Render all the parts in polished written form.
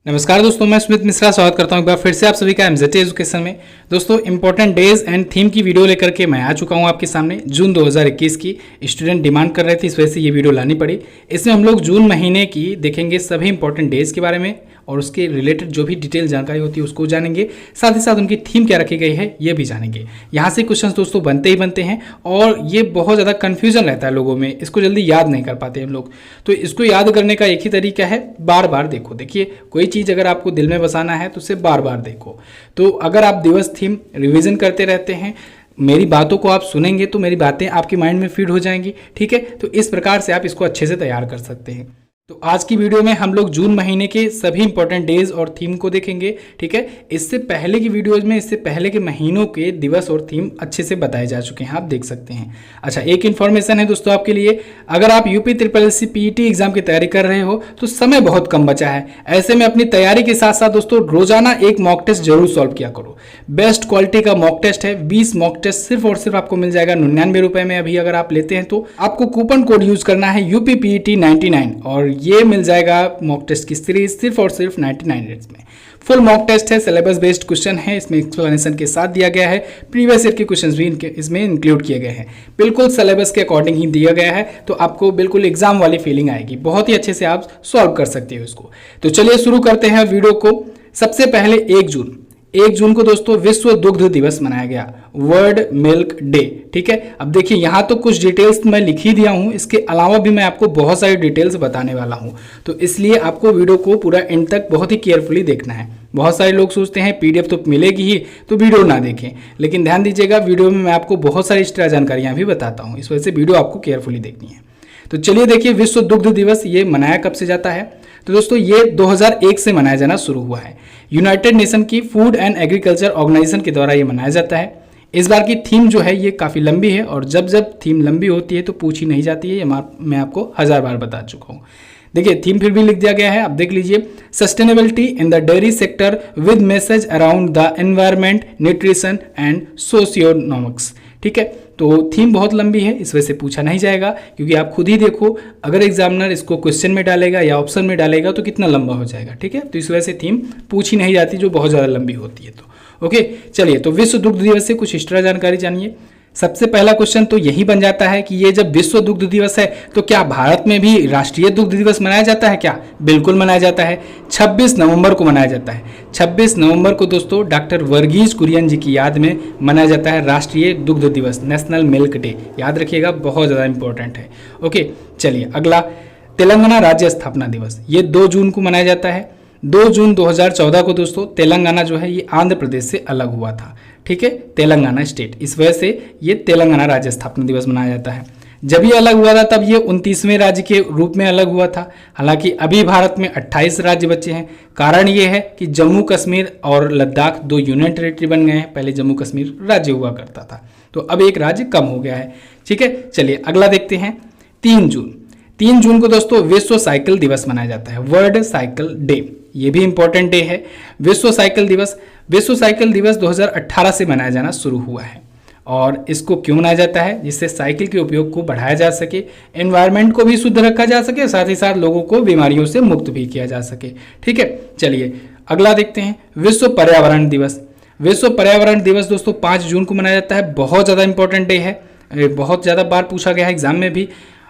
नमस्कार दोस्तों, मैं सुमित मिश्रा स्वागत करता हूं एक बार फिर से आप सभी का एमजेटी एजुकेशन में। दोस्तों, इंपॉर्टेंट डेज एंड थीम की वीडियो लेकर के मैं आ चुका हूं आपके सामने। जून 2021 की स्टूडेंट डिमांड कर रहे थे, इस वजह से ये वीडियो लानी पड़ी। इसमें हम लोग जून महीने की देखेंगे सभी इंपॉर्टेंट डेज के बारे में और उसके रिलेटेड जो भी डिटेल जानकारी होती है उसको जानेंगे, साथ ही साथ उनकी थीम क्या रखी गई है ये भी जानेंगे। यहाँ से क्वेश्चंस दोस्तों बनते ही बनते हैं और ये बहुत ज़्यादा कन्फ्यूजन रहता है लोगों में, इसको जल्दी याद नहीं कर पाते हम लोग। तो इसको याद करने का एक ही तरीका है, बार बार देखो। देखिए, कोई चीज़ अगर आपको दिल में बसाना है तो उसे बार बार देखो। तो अगर आप दिवस थीम रिविजन करते रहते हैं, मेरी बातों को आप सुनेंगे तो मेरी बातें आपके माइंड में फीड हो जाएंगी। ठीक है, तो इस प्रकार से आप इसको अच्छे से तैयार कर सकते हैं। तो आज की वीडियो में हम लोग जून महीने के सभी इंपॉर्टेंट डेज और थीम को देखेंगे। ठीक है, इससे पहले की वीडियोज में इससे पहले के महीनों के दिवस और थीम अच्छे से बताए जा चुके हैं, आप देख सकते हैं। अच्छा, एक इन्फॉर्मेशन है दोस्तों आपके लिए, अगर आप यूपी SSSC PET एग्जाम की तैयारी कर रहे हो तो समय बहुत कम बचा है। ऐसे में अपनी तैयारी के साथ साथ दोस्तों रोजाना एक मॉक टेस्ट जरूर सॉल्व किया करो। बेस्ट क्वालिटी का मॉक टेस्ट है, 20 मॉक टेस्ट सिर्फ और सिर्फ आपको मिल जाएगा 99 रुपए में। अभी अगर आप लेते हैं तो आपको कूपन कोड यूज करना है UP PET 99 और ये मिल जाएगा मॉक टेस्ट की सीरीज सिर्फ और सिर्फ 99 रेट्स में। फुल मॉक टेस्ट है, सिलेबस बेस्ड क्वेश्चन है, इसमें एक्सप्लेनेशन के साथ दिया गया है। प्रीवियस ईयर के क्वेश्चंस भी इसमें इंक्लूड किए गए हैं, बिल्कुल सिलेबस के अकॉर्डिंग ही दिया गया है। तो आपको बिल्कुल एग्जाम वाली फीलिंग आएगी, बहुत ही अच्छे से आप सॉल्व कर सकते हो इसको। तो चलिए शुरू करते हैं वीडियो को। सबसे पहले 1 जून को दोस्तों विश्व दुग्ध दिवस मनाया गया, वर्ल्ड मिल्क डे। ठीक है, अब देखिए यहाँ तो कुछ डिटेल्स मैं लिख ही दिया हूँ, इसके अलावा भी मैं आपको बहुत सारी डिटेल्स बताने वाला हूँ। तो इसलिए आपको वीडियो को पूरा एंड तक बहुत ही केयरफुली देखना है। बहुत सारे लोग सोचते हैं PDF तो मिलेगी ही तो वीडियो ना देखें, लेकिन ध्यान दीजिएगा वीडियो में मैं आपको बहुत सारी एक्स्ट्रा जानकारियाँ भी बताता हूँ, इस वजह से वीडियो आपको केयरफुली देखनी है। तो चलिए देखिए, विश्व दुग्ध दिवस ये मनाया कब से जाता है? तो दोस्तों ये 2001 से मनाया जाना शुरू हुआ है। यूनाइटेड नेशन की फूड एंड एग्रीकल्चर ऑर्गेनाइजेशन के द्वारा ये मनाया जाता है। इस बार की थीम जो है ये काफ़ी लंबी है और जब जब थीम लंबी होती है तो पूछी नहीं जाती है, ये मैं आपको 1000 बार बता चुका हूँ। देखिए, थीम फिर भी लिख दिया गया है, आप देख लीजिए। Sustainability in the dairy sector with message around the environment, nutrition and socionomics. ठीक है, तो थीम बहुत लंबी है, इस वजह से पूछा नहीं जाएगा, क्योंकि आप खुद ही देखो अगर एग्जामिनर इसको क्वेश्चन में डालेगा या ऑप्शन में डालेगा तो कितना लंबा हो जाएगा। ठीक है, तो इस वजह से थीम पूछी नहीं जाती जो बहुत ज़्यादा लंबी होती है। तो ओके, चलिए तो विश्व दुग्ध दिवस से कुछ एक्स्ट्रा जानकारी जानिए। सबसे पहला क्वेश्चन तो यही बन जाता है कि ये जब विश्व दुग्ध दिवस है तो क्या भारत में भी राष्ट्रीय दुग्ध दिवस मनाया जाता है क्या? बिल्कुल मनाया जाता है, 26 नवंबर को मनाया जाता है। 26 नवंबर को दोस्तों डॉक्टर वर्गीज कुरियन जी की याद में मनाया जाता है राष्ट्रीय दुग्ध दिवस, नेशनल मिल्क डे। याद रखिएगा, बहुत ज़्यादा इंपॉर्टेंट है। ओके, चलिए अगला, तेलंगाना राज्य स्थापना दिवस, ये 2 जून को मनाया जाता है। 2 जून 2014 को दोस्तों तेलंगाना जो है ये आंध्र प्रदेश से अलग हुआ था। ठीक है, तेलंगाना स्टेट, इस वजह से ये तेलंगाना राज्य स्थापना दिवस मनाया जाता है। जब ये अलग हुआ था तब ये 29वें राज्य के रूप में अलग हुआ था। हालांकि अभी भारत में 28 राज्य बचे हैं। कारण ये है कि जम्मू कश्मीर और लद्दाख 2 यूनियन टेरिटरी बन गए हैं, पहले जम्मू कश्मीर राज्य हुआ करता था, तो अब एक राज्य कम हो गया है। ठीक है, चलिए अगला देखते हैं। 3 जून को दोस्तों विश्व साइकिल दिवस मनाया जाता है, वर्ल्ड साइकिल डे। ये भी इंपॉर्टेंट डे है। विश्व साइकिल दिवस 2018 से मनाया जाना शुरू हुआ है। और इसको क्यों मनाया जाता है? जिससे साइकिल के उपयोग को बढ़ाया जा सके, एनवायरनमेंट को भी शुद्ध रखा जा सके, साथ ही साथ लोगों को बीमारियों से मुक्त भी किया जा सके। ठीक है, चलिए अगला देखते हैं। विश्व पर्यावरण दिवस दोस्तों 5 जून को मनाया जाता है। बहुत ज़्यादा इंपॉर्टेंट डे है, बहुत ज़्यादा बार पूछा गया है एग्जाम में भी।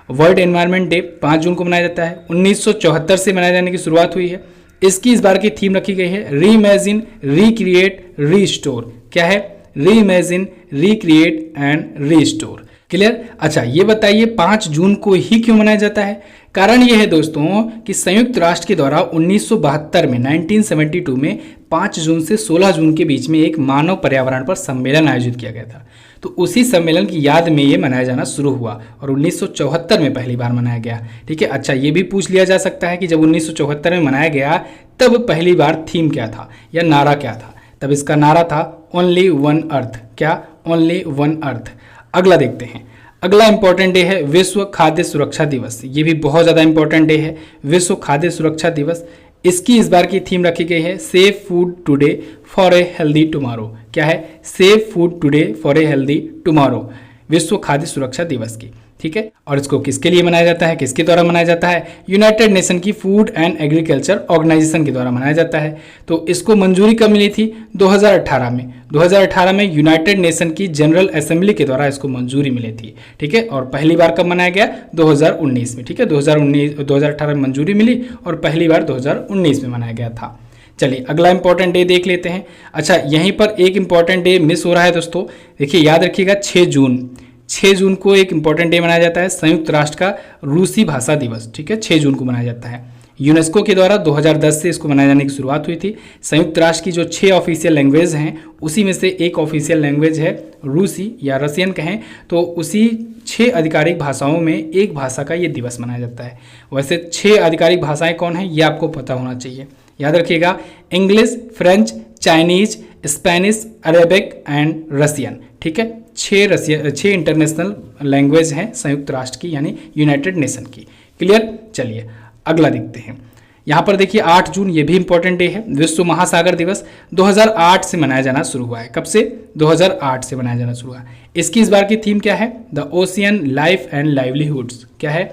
वर्ल्ड एनवायरनमेंट डे 5 जून को मनाया जाता है। 1974 से मनाए जाने की शुरुआत हुई है। इसकी इस बार की थीम रखी गई है रीइमेजिन, रिक्रिएट, रीस्टोर। क्या है? Reimagine, recreate and restore. Clear? अच्छा, ये बताइए 5 जून को ही क्यों मनाया जाता है? कारण ये है दोस्तों कि संयुक्त राष्ट्र के द्वारा 1972 में 1972 में 5 जून से 16 जून के बीच में एक मानव पर्यावरण पर सम्मेलन आयोजित किया गया था। तो उसी सम्मेलन की याद में ये मनाया जाना शुरू हुआ और 1974 में पहली बार मनाया गया। ठीक है, अच्छा ये भी पूछ लिया जा सकता है कि जब 1974 में मनाया गया तब पहली बार थीम क्या था या नारा क्या था? तब इसका नारा था ओनली वन अर्थ। क्या? Only one earth. अगला देखते हैं। अगला इंपॉर्टेंट डे है विश्व खाद्य सुरक्षा दिवस। ये भी बहुत ज़्यादा इंपॉर्टेंट डे है, विश्व खाद्य सुरक्षा दिवस। इसकी इस बार की थीम रखी गई है safe food today for a healthy tomorrow. क्या है? Safe food today for a healthy tomorrow, विश्व खाद्य सुरक्षा दिवस की। ठीक है। और इसको किसके लिए मनाया जाता है, किसके द्वारा मनाया जाता है? यूनाइटेड नेशन की फूड एंड एग्रीकल्चर ऑर्गेनाइजेशन के द्वारा मनाया जाता है। तो इसको मंजूरी कब मिली थी? 2018 में। 2018 में यूनाइटेड नेशन की जनरल असेंबली के द्वारा इसको मंजूरी मिली थी, ठीक है। और पहली बार कब मनाया गया? 2019 में, ठीक है। 2018 में मंजूरी मिली और पहली बार 2019 में मनाया गया था। चलिए अगला इंपॉर्टेंट डे देख लेते हैं। अच्छा, यहीं पर एक इंपॉर्टेंट डे मिस हो रहा है दोस्तों, देखिए याद रखिएगा, 6 जून को एक इंपॉर्टेंट डे मनाया जाता है, संयुक्त राष्ट्र का रूसी भाषा दिवस, ठीक है। 6 जून को मनाया जाता है। यूनेस्को के द्वारा 2010 से इसको मनाए जाने की शुरुआत हुई थी। संयुक्त राष्ट्र की जो 6 ऑफिशियल लैंग्वेज हैं उसी में से एक ऑफिशियल लैंग्वेज है रूसी या रसियन कहें, तो उसी 6 आधिकारिक भाषाओं में एक भाषा का ये दिवस मनाया जाता है। वैसे 6 आधिकारिक भाषाएं कौन हैं ये आपको पता होना चाहिए, याद रखिएगा, English, French, Chinese, Spanish, Arabic and Russian, ठीक है। 6 इंटरनेशनल लैंग्वेज हैं संयुक्त राष्ट्र की यानी यूनाइटेड नेशन की। क्लियर? चलिए अगला देखते हैं। यहाँ पर देखिए 8 जून, ये भी इंपॉर्टेंट डे है, विश्व महासागर दिवस 2008 से मनाया जाना शुरू हुआ है। कब से? 2008 से मनाया जाना शुरू हुआ है। इसकी इस बार की थीम क्या है? The ocean life and livelihoods. क्या है?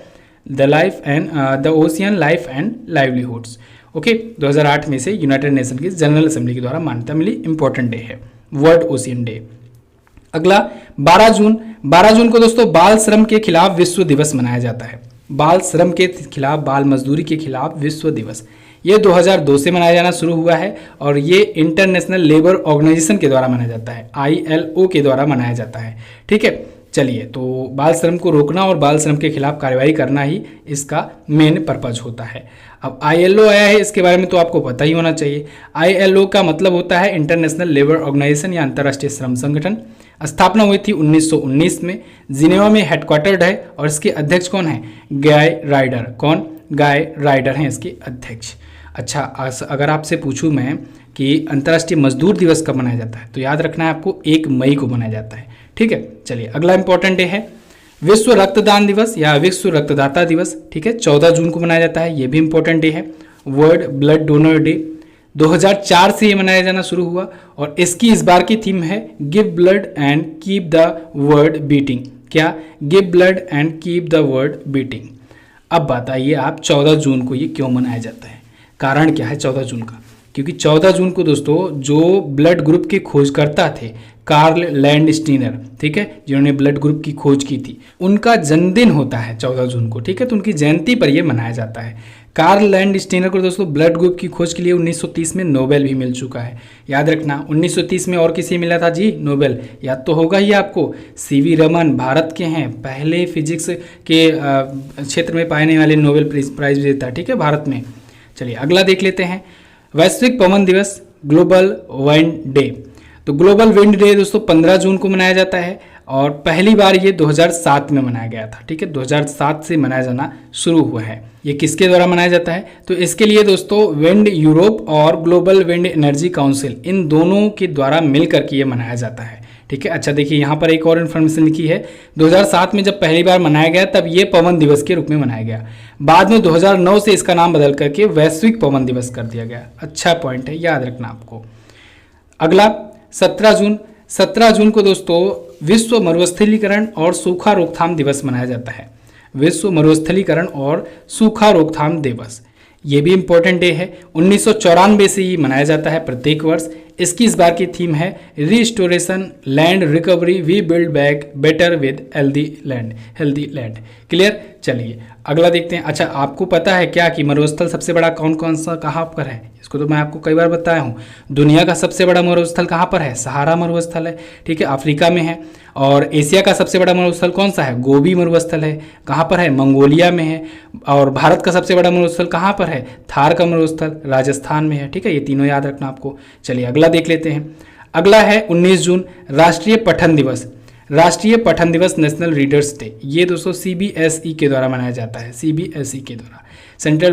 The ocean life and livelihoods. Okay, 2008 में से यूनाइटेड नेशन की जनरल असेंबली के द्वारा मान्यता मिली, इंपॉर्टेंट डे है, वर्ल्ड ओशियन डे। अगला 12 जून। 12 जून को दोस्तों बाल श्रम के खिलाफ विश्व दिवस मनाया जाता है। बाल श्रम के खिलाफ, बाल मजदूरी के खिलाफ विश्व दिवस, ये 2002 से मनाया जाना शुरू हुआ है और ये इंटरनेशनल लेबर ऑर्गेनाइजेशन के द्वारा मनाया जाता है, ILO के द्वारा मनाया जाता है, ठीक है। चलिए, तो बाल श्रम को रोकना और बाल श्रम के खिलाफ कार्रवाई करना ही इसका मेन पर्पज होता है। अब ILO आया है, इसके बारे में तो आपको पता ही होना चाहिए। ILO का मतलब होता है इंटरनेशनल लेबर ऑर्गेनाइजेशन या अंतर्राष्ट्रीय श्रम संगठन। स्थापना हुई थी 1919 में, जिनेवा में हेडक्वार्टर्ड है और इसके अध्यक्ष कौन है? गाय राइडर। कौन? गाय राइडर हैं इसके अध्यक्ष। अच्छा, अगर आपसे पूछूं मैं कि अंतर्राष्ट्रीय मजदूर दिवस कब मनाया जाता है, तो याद रखना है आपको 1 मई को मनाया जाता है, ठीक है। चलिए अगला इंपॉर्टेंट डे है विश्व रक्तदान दिवस या विश्व रक्तदाता दिवस, ठीक है। 14 जून को मनाया जाता है, ये भी इंपॉर्टेंट डे है। वर्ल्ड ब्लड डोनर डे 2004 से ये मनाया जाना शुरू हुआ और इसकी इस बार की थीम है give blood and keep the world beating. क्या? Give blood and keep the world beating. अब बताइए आप 14 जून को ये क्यों मनाया जाता है? कारण क्या है 14 जून का? क्योंकि 14 जून को दोस्तों जो ब्लड ग्रुप के खोजकर्ता थे कार्ल लैंडस्टीनर, ठीक है, जिन्होंने ब्लड ग्रुप की खोज की थी, उनका जन्मदिन होता है 14 जून को, ठीक है। तो उनकी जयंती पर यह मनाया जाता है। कार्ल लैंडस्टीनर को दोस्तों ब्लड ग्रुप की खोज के लिए 1930 में नोबेल भी मिल चुका है, याद रखना। 1930 में और किसी मिला था जी नोबेल? याद तो होगा ही आपको, CV रमन, भारत के हैं, पहले फिजिक्स के क्षेत्र में पाने वाले नोबेल प्राइज विजेता, ठीक है, भारत में। चलिए अगला देख लेते हैं, वैश्विक पवन दिवस, ग्लोबल विंड डे। तो ग्लोबल विंड डे दोस्तों 15 जून को मनाया जाता है और पहली बार ये 2007 में मनाया गया था, ठीक है। 2007 से मनाया जाना शुरू हुआ है। ये किसके द्वारा मनाया जाता है? तो इसके लिए दोस्तों विंड यूरोप और ग्लोबल विंड एनर्जी काउंसिल, इन दोनों के द्वारा मिलकर के ये मनाया जाता है, ठीक है। अच्छा देखिए यहाँ पर एक और इन्फॉर्मेशन लिखी है, 2007 में जब पहली बार मनाया गया तब ये पवन दिवस के रूप में मनाया गया। बाद में 2009 से इसका नाम बदल करके वैश्विक पवन दिवस कर दिया गया। अच्छा पॉइंट है, याद रखना आपको। अगला 17 जून को दोस्तों विश्व मरुस्थलीकरण और सूखा रोकथाम दिवस मनाया जाता है। विश्व मरुस्थलीकरण और सूखा रोकथाम दिवस, ये भी इंपॉर्टेंट डे है। 1994 से ही मनाया जाता है प्रत्येक वर्ष। इसकी इस बार की थीम है restoration land recovery we build back better with healthy land. Clear? चलिए अगला देखते हैं। अच्छा आपको पता है क्या कि मरुस्थल सबसे बड़ा कौन सा कहाँ पर है? इसको तो मैं आपको कई बार बताया हूँ। दुनिया का सबसे बड़ा मरुस्थल कहाँ पर है? सहारा मरुस्थल है, ठीक है, अफ्रीका में है। और एशिया का सबसे बड़ा मरुस्थल कौन सा है? गोबी मरुस्थल है, कहाँ पर है? मंगोलिया में है। और भारत का सबसे बड़ा मरुस्थल कहाँ पर है? थार का मरुस्थल राजस्थान में है, ठीक है। ये तीनों याद रखना आपको। चलिए अगला देख लेते हैं। अगला है 19 जून राष्ट्रीय पठन दिवस। राष्ट्रीय पठन दिवस नेशनल रीडर्स डे, ये दोस्तों CBSE के द्वारा मनाया जाता है। CBSE के द्वारा, central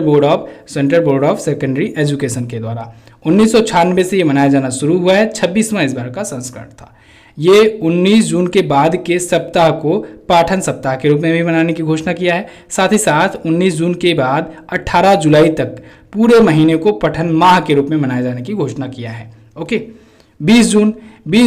board of secondary education के द्वारा 1996 से ये मनाया जाना शुरू हुआ है। 26वां इस बार का संस्करण था। ये 19 जून के बाद के सप्ताह को पाठन सप्ताह के रूप में भी मनाने की घोषणा किया है। साथ ही साथ 19 जून के बाद 18 जुलाई तक पूरे महीने को पठन माह के रूप में मनाए जाने की घोषणा किया है। ओके, 20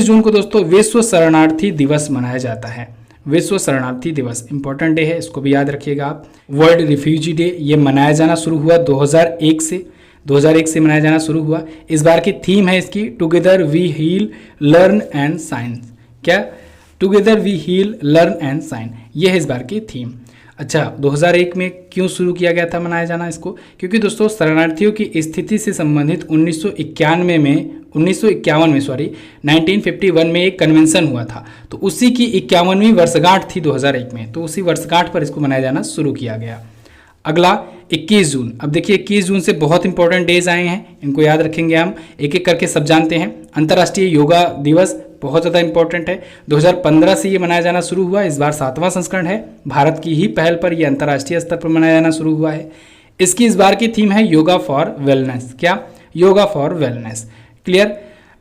जून को दोस्तों विश्व शरणार्थी दिवस मनाया जाता है। विश्व शरणार्थी दिवस, इंपॉर्टेंट डे है, इसको भी याद रखिएगा आप। वर्ल्ड रिफ्यूजी डे, ये मनाया जाना शुरू हुआ 2001 से मनाया जाना शुरू हुआ। इस बार की थीम है इसकी together we heal learn and shine. क्या? Together we heal learn and shine, ये है इस बार की थीम। अच्छा, 2001 में क्यों शुरू किया गया था मनाया जाना इसको? क्योंकि दोस्तों शरणार्थियों की स्थिति से संबंधित 1951 में 1951 में एक कन्वेंशन हुआ था, तो उसी की 51वीं वर्षगांठ थी 2001 में, तो उसी वर्षगांठ पर इसको मनाया जाना शुरू किया गया। अगला 21 जून। अब देखिए 21 जून से बहुत इंपॉर्टेंट डेज आए हैं, इनको याद रखेंगे हम, एक एक करके सब जानते हैं। अंतर्राष्ट्रीय योगा दिवस बहुत ज़्यादा इंपॉर्टेंट है, 2015 से ये मनाया जाना शुरू हुआ, इस बार 7वां संस्करण है, भारत की ही पहल पर यह अंतर्राष्ट्रीय स्तर पर मनाया जाना शुरू हुआ है। इसकी इस बार की थीम है योगा फॉर वेलनेस। क्या? Yoga for wellness. क्लियर?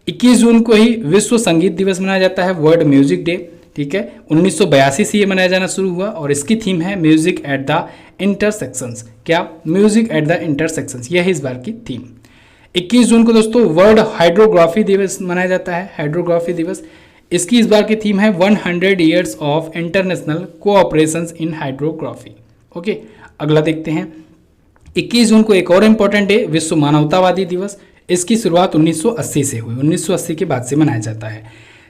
21 जून को ही विश्व संगीत दिवस मनाया जाता है, वर्ल्ड म्यूजिक डे। ठीक है, 1982 से ये मनाया जाना शुरू हुआ और इसकी थीम है म्यूजिक एट द इंटरसेक्शंस। क्या? म्यूजिक एट द इंटरसेक्शंस, यह है इस बार की थीम। 21 जून को दोस्तों वर्ल्ड हाइड्रोग्राफी दिवस मनाया जाता है, हाइड्रोग्राफी दिवस। इसकी इस बार की थीम है 100 years of international cooperations in hydrography. Okay, अगला देखते हैं। 21 जून को एक और इंपॉर्टेंट डे, विश्व मानवतावादी दिवस। इसकी शुरुआत 1980 से हुई, 1980 के बाद से मनाया जाता है।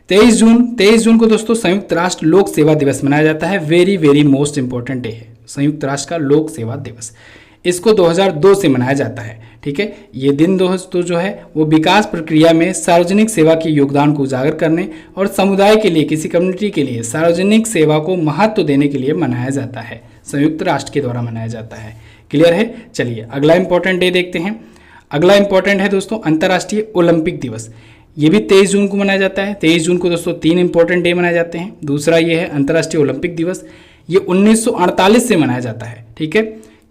23 जून को दोस्तों संयुक्त राष्ट्र लोक सेवा दिवस मनाया जाता है, वेरी मोस्ट इंपॉर्टेंट डे है संयुक्त राष्ट्र का लोक सेवा दिवस। इसको 2002 से मनाया जाता है। ठीक है, ये दिन दोस्तों जो है वो विकास प्रक्रिया में सार्वजनिक सेवा के योगदान को उजागर करने और समुदाय के लिए, किसी कम्युनिटी के लिए सार्वजनिक सेवा को महत्व देने के लिए मनाया जाता है, संयुक्त राष्ट्र के द्वारा मनाया जाता है। क्लियर है? चलिए अगला इंपॉर्टेंट डे देखते हैं। अगला इंपॉर्टेंट है दोस्तों अंतर्राष्ट्रीय ओलंपिक दिवस। ये भी 23 जून को मनाया जाता है। 23 जून को दोस्तों 3 इंपॉर्टेंट डे मनाए जाते हैं। दूसरा ये है अंतर्राष्ट्रीय ओलंपिक दिवस, ये 1948 से मनाया जाता है। ठीक है,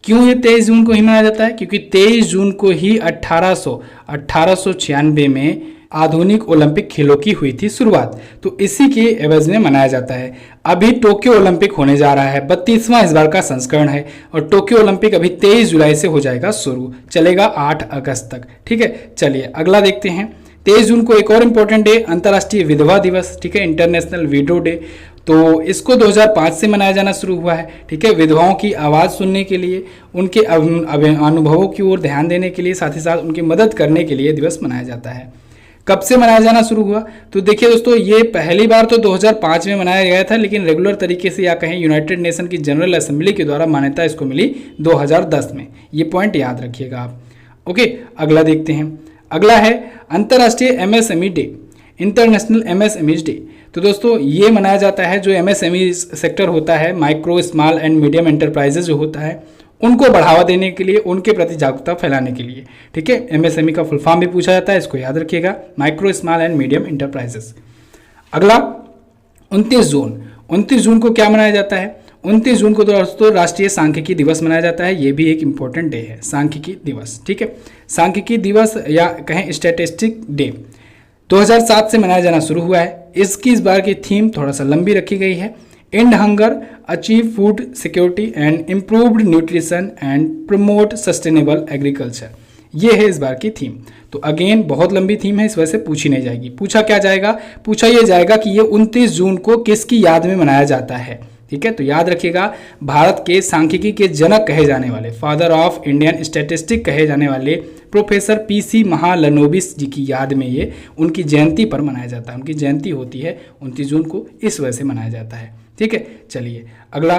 क्यों ये 23 जून को ही मनाया जाता है? क्योंकि 23 जून को ही 1896 में आधुनिक ओलंपिक खेलों की हुई थी शुरुआत, तो इसी के एवज में मनाया जाता है। अभी टोक्यो ओलंपिक होने जा रहा है, 32वां इस बार का संस्करण है और टोक्यो ओलंपिक अभी 23 जुलाई से हो जाएगा शुरू, चलेगा 8 अगस्त तक। ठीक है, चलिए अगला देखते हैं। 23 जून को एक और इंपॉर्टेंट डे अंतर्राष्ट्रीय विधवा दिवस। ठीक है, इंटरनेशनल विडो डे, तो इसको 2005 से मनाया जाना शुरू हुआ है। ठीक है, विधवाओं की आवाज़ सुनने के लिए, उनके अनुभवों की ओर ध्यान देने के लिए, साथ ही साथ उनकी मदद करने के लिए दिवस मनाया जाता है। कब से मनाया जाना शुरू हुआ? तो देखिए दोस्तों, ये पहली बार तो 2005 में मनाया गया था, लेकिन रेगुलर तरीके से या कहें यूनाइटेड नेशन की जनरल असेंबली के द्वारा मान्यता इसको मिली 2010 में। ये पॉइंट याद रखिएगा आप। ओके, अगला देखते हैं। अगला है अंतर्राष्ट्रीय MSME day, international MSME day. तो दोस्तों ये मनाया जाता है, जो एमएसएमई सेक्टर होता है, micro small and medium enterprises जो होता है, उनको बढ़ावा देने के लिए, उनके प्रति जागरूकता फैलाने के लिए। ठीक है, एमएसएमई का फुल फॉर्म भी पूछा जाता है, इसको याद रखिएगा, micro small and medium enterprises. अगला 29 जून को क्या मनाया जाता है? 29 जून को दोस्तों राष्ट्रीय सांख्यिकी दिवस मनाया जाता है, ये भी एक इंपॉर्टेंट डे है, सांख्यिकी दिवस। ठीक है, सांख्यिकी दिवस या कहें स्टैटिस्टिक डे 2007 से मनाया जाना शुरू हुआ है। इसकी इस बार की थीम थोड़ा सा लंबी रखी गई है, and hunger, achieve food security and improved nutrition and promote sustainable agriculture. ये है इस बार की थीम। तो अगेन बहुत लंबी थीम है, इस वजह से पूछी नहीं जाएगी। पूछा क्या जाएगा? पूछा ये जाएगा कि ये 29 जून को किसकी याद में मनाया जाता है। ठीक है, तो याद रखिएगा, भारत के सांख्यिकी के जनक कहे जाने वाले, फादर ऑफ इंडियन स्टैटिस्टिक कहे जाने वाले प्रोफेसर पीसी महालनोबिस जी की याद में ये उनकी जयंती पर मनाया जाता है। उनकी जयंती होती है 29 जून को, इस वजह से मनाया जाता है। ठीक है, चलिए अगला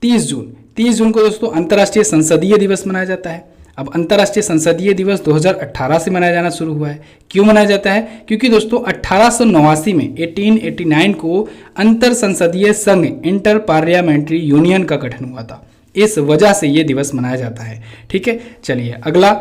30 जून को दोस्तों अंतर्राष्ट्रीय संसदीय दिवस मनाया जाता है। अब अंतर्राष्ट्रीय संसदीय दिवस 2018 से मनाया जाना शुरू हुआ है। क्यों मनाया जाता है? क्योंकि दोस्तों 1889 में 1889 को अंतर संसदीय संघ, इंटर पार्लियामेंट्री यूनियन का गठन हुआ था, इस वजह से ये दिवस मनाया जाता है। ठीक है, चलिए अगला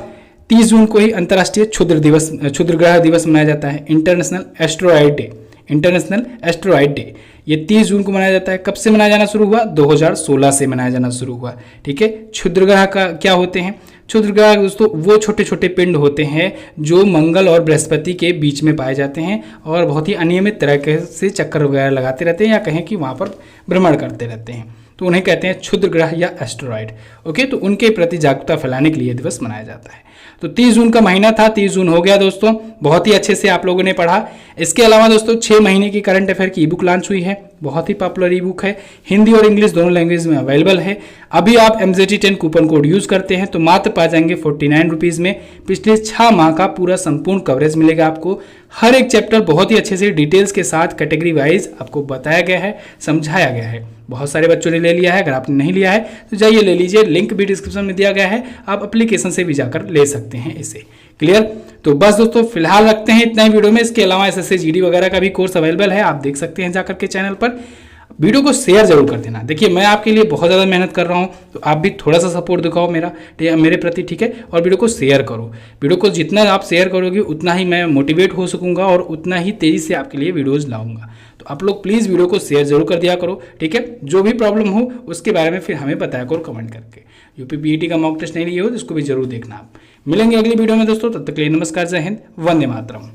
30 जून को ही अंतर्राष्ट्रीय क्षुद्र ग्रह दिवस मनाया जाता है, international asteroid day. International asteroid day ये 30 जून को मनाया जाता है। कब से मनाया जाना शुरू हुआ? 2016 से मनाया जाना शुरू हुआ। ठीक है, क्षुद्र ग्रह का क्या होते हैं? क्षुद्र ग्रह दोस्तों वो छोटे छोटे पिंड होते हैं जो मंगल और बृहस्पति के बीच में पाए जाते हैं और बहुत ही अनियमित तरीके से चक्कर वगैरह लगाते रहते हैं, या कहें कि वहाँ पर भ्रमण करते रहते हैं, तो उन्हें कहते हैं क्षुद्र ग्रह या एस्टेरॉयड। ओके, तो उनके प्रति जागरूकता फैलाने के लिए दिवस मनाया जाता है। तो 30 जून का महीना था, 30 जून हो गया दोस्तों, बहुत ही अच्छे से आप लोगों ने पढ़ा। इसके अलावा दोस्तों 6 महीने की करंट अफेयर की ई बुक लॉन्च हुई है, बहुत ही पॉपुलर ई बुक है, हिंदी और इंग्लिश दोनों लैंग्वेज में अवेलेबल है। अभी आप MZT10 कूपन कोड यूज करते हैं तो मात्र पा जाएंगे 49 रुपीज़ में। पिछले 6 माह का पूरा संपूर्ण कवरेज मिलेगा आपको। हर एक चैप्टर बहुत ही अच्छे से डिटेल्स के साथ कैटेगरी वाइज आपको बताया गया है, समझाया गया है। बहुत सारे बच्चों ने ले लिया है, अगर आपने नहीं लिया है तो जाइए ले लीजिए, लिंक भी डिस्क्रिप्शन में दिया गया है, आप एप्लीकेशन से भी जाकर ले सकते हैं इसे। क्लियर? तो बस दोस्तों फिलहाल रखते हैं इतना ही वीडियो में। इसके अलावा SSC GD वगैरह का भी कोर्स अवेलेबल है, आप देख सकते हैं जाकर के चैनल पर। वीडियो को शेयर जरूर कर देना। देखिए मैं आपके लिए बहुत ज़्यादा मेहनत कर रहा हूँ, तो आप भी थोड़ा सा सपोर्ट दिखाओ मेरे प्रति, ठीक है? और वीडियो को शेयर करो। वीडियो को जितना आप शेयर करोगे उतना ही मैं मोटिवेट हो सकूँगा और उतना ही तेज़ी से आपके लिए वीडियोज़ लाऊंगा। तो आप लोग प्लीज़ वीडियो को शेयर जरूर कर दिया करो, ठीक है? जो भी प्रॉब्लम हो उसके बारे में फिर हमें बताया करो कमेंट करके। UPPET का मॉक टेस्ट नहीं लिए हो तो इसको भी जरूर देखना। आप मिलेंगे अगली वीडियो में दोस्तों, तब तक के लिए नमस्कार, जय हिंद, वंदे मातरम।